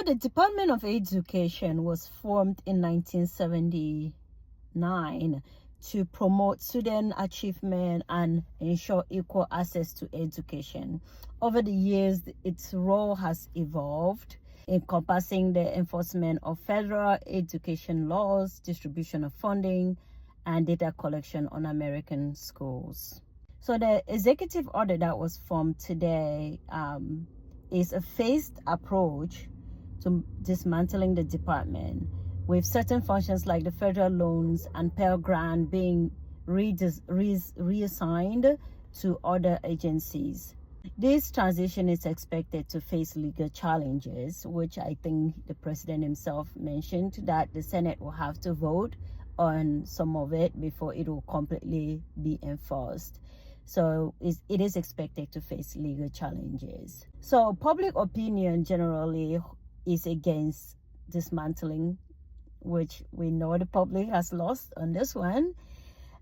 So the Department of Education was formed in 1979 to promote student achievement and ensure equal access to education. Over the years, its role has evolved, encompassing the enforcement of federal education laws, distribution of funding, and data collection on American schools. So the executive order that was formed today is a phased approach to dismantling the department, with certain functions like the federal loans and Pell Grant being reassigned to other agencies. This transition is expected to face legal challenges, which I think the president himself mentioned that the Senate will have to vote on some of it before it will completely be enforced. So it is expected to face legal challenges. So public opinion generally is against dismantling, which we know the public has lost on this one.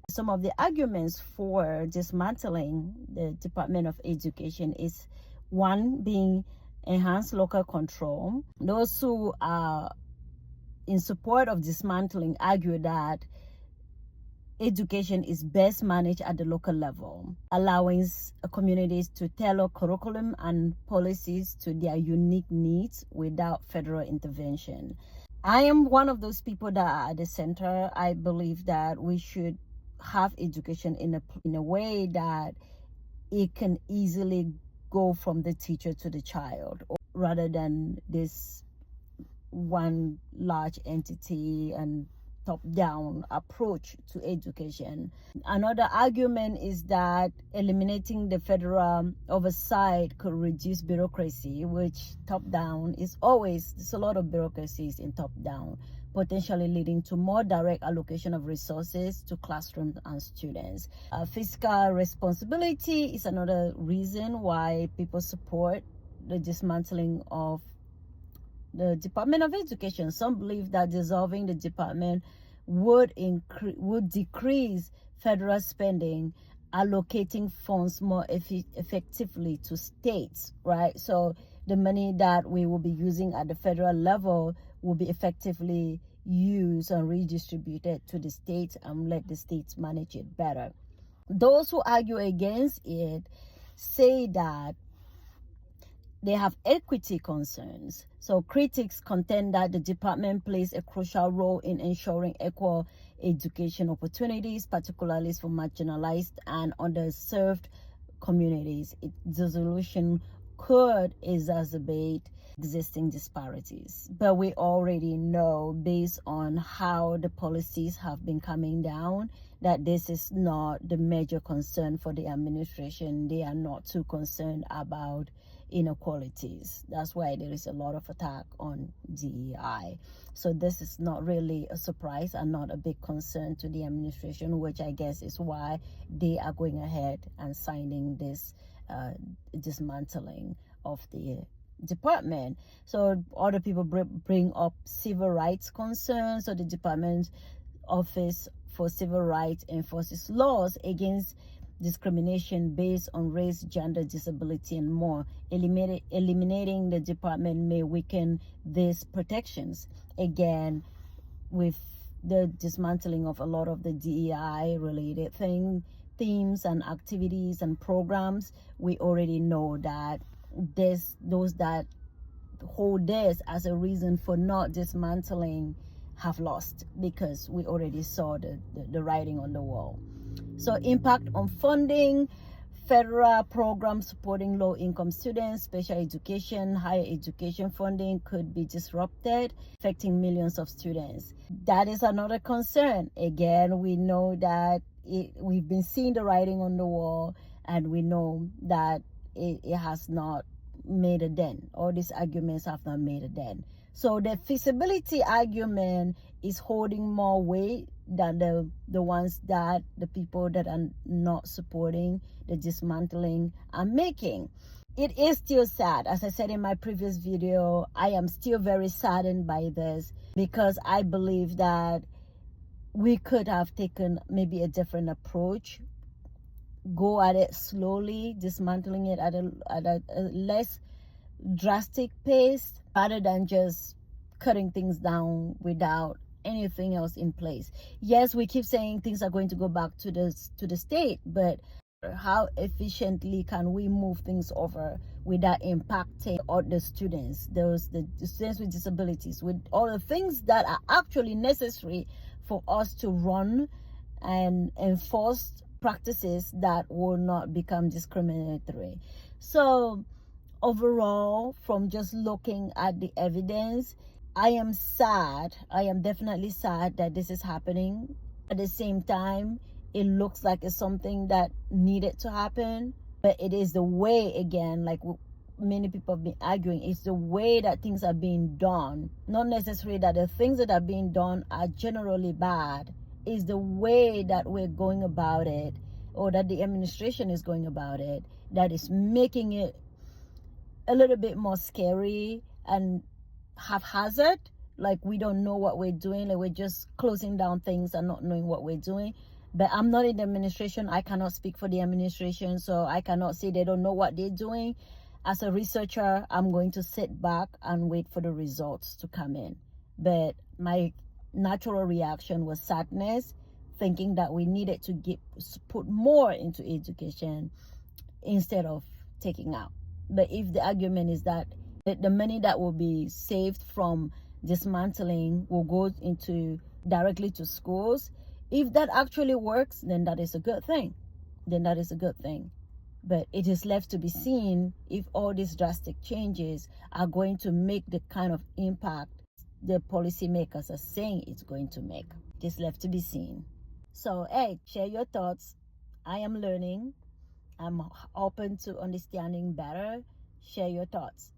Some of the arguments for dismantling the Department of Education is one being enhanced local control. Those who are in support of dismantling argue that education is best managed at the local level, allowing communities to tailor curriculum and policies to their unique needs without federal intervention. I am one of those people that are at the center. I believe that we should have education in a way that it can easily go from the teacher to the child, rather than this one large entity and top-down approach to education. Another argument is that eliminating the federal oversight could reduce bureaucracy, which top-down is always, there's a lot of bureaucracies in top-down, potentially leading to more direct allocation of resources to classrooms and students. Fiscal responsibility is another reason why people support the dismantling of the Department of Education. Some believe that dissolving the department would decrease federal spending, allocating funds more effectively to states, right? So the money that we will be using at the federal level will be effectively used and redistributed to the states and let the states manage it better. Those who argue against it say that they have equity concerns. So critics contend that the department plays a crucial role in ensuring equal education opportunities, particularly for marginalized and underserved communities. Dissolution could exacerbate existing disparities. But we already know, based on how the policies have been coming down, that this is not the major concern for the administration. They are not too concerned about inequalities. That's why there is a lot of attack on DEI. So this is not really a surprise and not a big concern to the administration, which I guess is why they are going ahead and signing this dismantling of the department. So other people bring up civil rights concerns. So the Department Office for Civil Rights enforces laws against discrimination based on race, gender, disability, and more. Eliminating the department may weaken these protections. Again, with the dismantling of a lot of the DEI related themes and activities and programs, we already know that those that hold this as a reason for not dismantling have lost, because we already saw the writing on the wall. So impact on funding: federal programs supporting low-income students, special education, higher education funding could be disrupted, affecting millions of students. That is another concern. Again, we know that we've been seeing the writing on the wall, and we know that it has not made a dent. All these arguments have not made a dent. So the feasibility argument is holding more weight than the ones that the people that are not supporting the dismantling are making. It is still sad. As I said in my previous video, I am still very saddened by this, because I believe that we could have taken maybe a different approach, go at it slowly, dismantling it at a less drastic pace. rather than just cutting things down without anything else in place. Yes, we keep saying things are going to go back to the state, but how efficiently can we move things over without impacting other students, the students with disabilities, with all the things that are actually necessary for us to run and enforce practices that will not become discriminatory. So overall, from just looking at the evidence, I am sad. I am definitely sad that this is happening. At the same time, it looks like it's something that needed to happen, but it is the way, again, like many people have been arguing, it's the way that things are being done. Not necessarily that the things that are being done are generally bad. It's the way that we're going about it, or that the administration is going about it, that is making it a little bit more scary and haphazard. Like we don't know what we're doing, like we're just closing down things and not knowing what we're doing. But I'm not in the administration. I cannot speak for the administration, so I cannot say they don't know what they're doing. As a researcher, I'm going to sit back and wait for the results to come in. But my natural reaction was sadness, thinking that we needed to put more into education instead of taking out. But if the argument is that the money that will be saved from dismantling will go into directly to schools, if that actually works, then that is a good thing. But it is left to be seen if all these drastic changes are going to make the kind of impact the policymakers are saying it's going to make. It is left to be seen. So, hey, share your thoughts. I am learning. I'm open to understanding better. Share your thoughts.